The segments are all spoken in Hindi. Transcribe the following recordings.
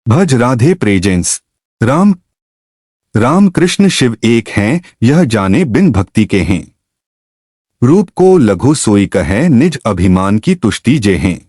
भज राधे प्रेजेंस। राम राम कृष्ण शिव एक हैं, यह जाने बिन भक्ति के हैं। रूप को लघु सोई कहे, निज अभिमान की तुष्टि जे हैं।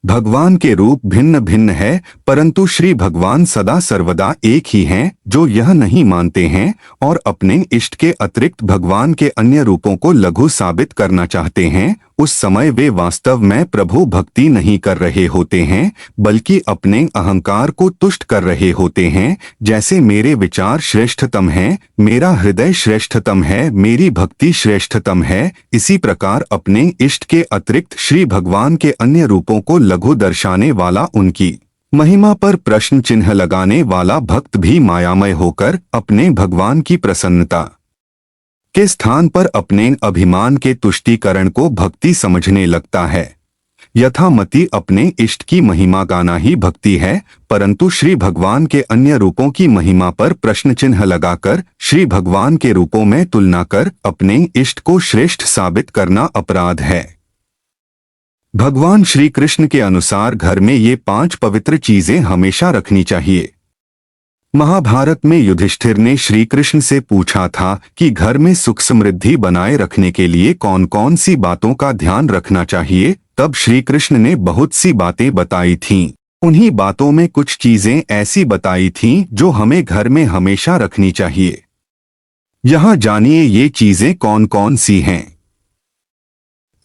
भगवान के रूप भिन्न भिन्न है, परंतु श्री भगवान सदा सर्वदा एक ही हैं। जो यह नहीं मानते हैं और अपने इष्ट के अतिरिक्त भगवान के अन्य रूपों को लघु साबित करना चाहते हैं, उस समय वे वास्तव में प्रभु भक्ति नहीं कर रहे होते हैं, बल्कि अपने अहंकार को तुष्ट कर रहे होते हैं। जैसे मेरे विचार श्रेष्ठतम हैं, मेरा हृदय श्रेष्ठतम है, मेरी भक्ति श्रेष्ठतम है, इसी प्रकार अपने इष्ट के अतिरिक्त श्री भगवान के अन्य रूपों को लघु दर्शाने वाला, उनकी महिमा पर प्रश्न चिन्ह लगाने वाला भक्त भी मायामय होकर अपने भगवान की प्रसन्नता के स्थान पर अपने अभिमान के तुष्टीकरण को भक्ति समझने लगता है। यथामति अपने इष्ट की महिमा गाना ही भक्ति है, परंतु श्री भगवान के अन्य रूपों की महिमा पर प्रश्न चिन्ह लगाकर श्री भगवान के रूपों में तुलना कर अपने इष्ट को श्रेष्ठ साबित करना अपराध है। भगवान श्री कृष्ण के अनुसार घर में ये 5 पवित्र चीजें हमेशा रखनी चाहिए। महाभारत में युधिष्ठिर ने श्री कृष्ण से पूछा था कि घर में सुख समृद्धि बनाए रखने के लिए कौन कौन सी बातों का ध्यान रखना चाहिए। तब श्री कृष्ण ने बहुत सी बातें बताई थीं। उन्हीं बातों में कुछ चीजें ऐसी बताई थीं जो हमें घर में हमेशा रखनी चाहिए। यहाँ जानिए ये चीजें कौन कौन सी हैं।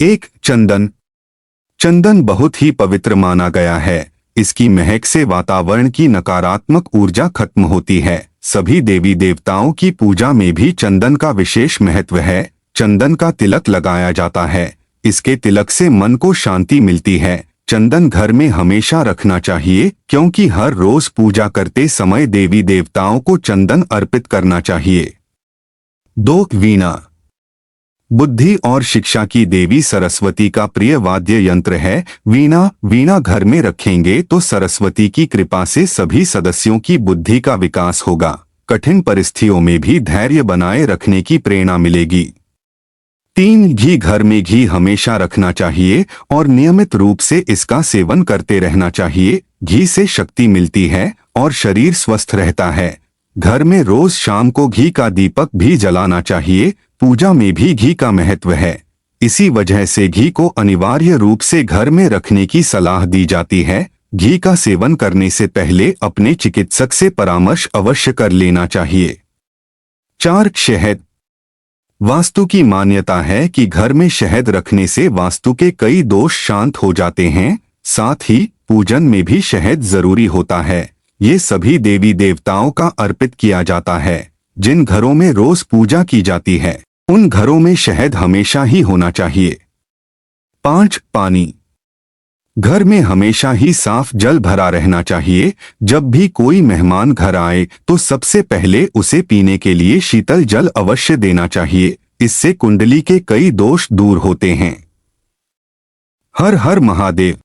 1. चंदन। चंदन बहुत ही पवित्र माना गया है। इसकी महक से वातावरण की नकारात्मक ऊर्जा खत्म होती है। सभी देवी देवताओं की पूजा में भी चंदन का विशेष महत्व है। चंदन का तिलक लगाया जाता है। इसके तिलक से मन को शांति मिलती है। चंदन घर में हमेशा रखना चाहिए, क्योंकि हर रोज पूजा करते समय देवी देवताओं को चंदन अर्पित करना चाहिए। 2. वीणा। बुद्धि और शिक्षा की देवी सरस्वती का प्रिय वाद्य यंत्र है वीणा घर में रखेंगे तो सरस्वती की कृपा से सभी सदस्यों की बुद्धि का विकास होगा। कठिन परिस्थितियों में भी धैर्य बनाए रखने की प्रेरणा मिलेगी। 3. घी। घर में घी हमेशा रखना चाहिए और नियमित रूप से इसका सेवन करते रहना चाहिए। घी से शक्ति मिलती है और शरीर स्वस्थ रहता है। घर में रोज शाम को घी का दीपक भी जलाना चाहिए। पूजा में भी घी का महत्व है, इसी वजह से घी को अनिवार्य रूप से घर में रखने की सलाह दी जाती है। घी का सेवन करने से पहले अपने चिकित्सक से परामर्श अवश्य कर लेना चाहिए। 4. शहद। वास्तु की मान्यता है कि घर में शहद रखने से वास्तु के कई दोष शांत हो जाते हैं। साथ ही पूजन में भी शहद जरूरी होता है। ये सभी देवी देवताओं का अर्पित किया जाता है। जिन घरों में रोज पूजा की जाती है उन घरों में शहद हमेशा ही होना चाहिए। 5. पानी। घर में हमेशा ही साफ जल भरा रहना चाहिए। जब भी कोई मेहमान घर आए तो सबसे पहले उसे पीने के लिए शीतल जल अवश्य देना चाहिए। इससे कुंडली के कई दोष दूर होते हैं। हर हर महादेव।